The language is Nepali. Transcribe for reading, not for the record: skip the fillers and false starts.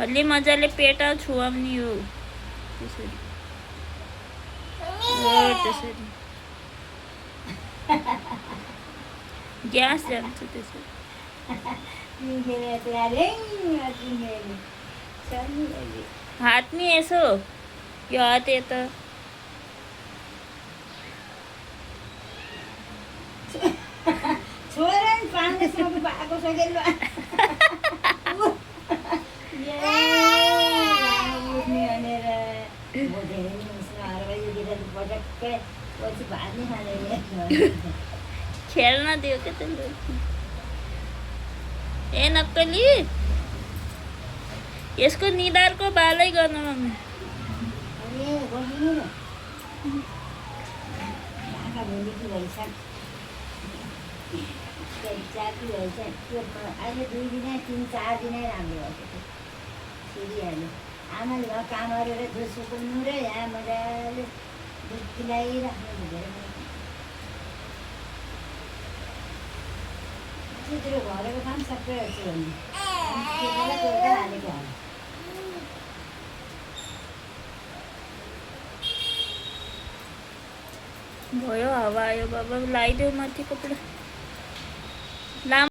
अलि मजाले पेट छुवाउने हो त्यसरी त्यसरी ग्यास जान्छ त्यसरी हात नि यसो यो हात यता छोरा नि पानी सबै भएको छ के ल उठ्ने भनेर म धेरै नि उसमा हारेर यो गिरा पटक्कै पछि भात नै खाँदैन खेल्न दियो के त ए नक्कली यसको निधारको बालै गर्नु मम्मी अरे गर्नु न ढाका भोलिकी भइसक्यो जाति भइसक्यो त्यो अहिले 2 दिन 3-4 दिनै राम्रो भएको सिरिहाल्यो आमाले घर काम गरेर दुध सुकाउनु र यहाँ मजाले दुध पिलाइराख्नु धेरै त्यो घरको काम सबै हेर्छु भने हालेको होला भयो हावा आयो बाबा लगाइदेऊ माथि कपडा लाम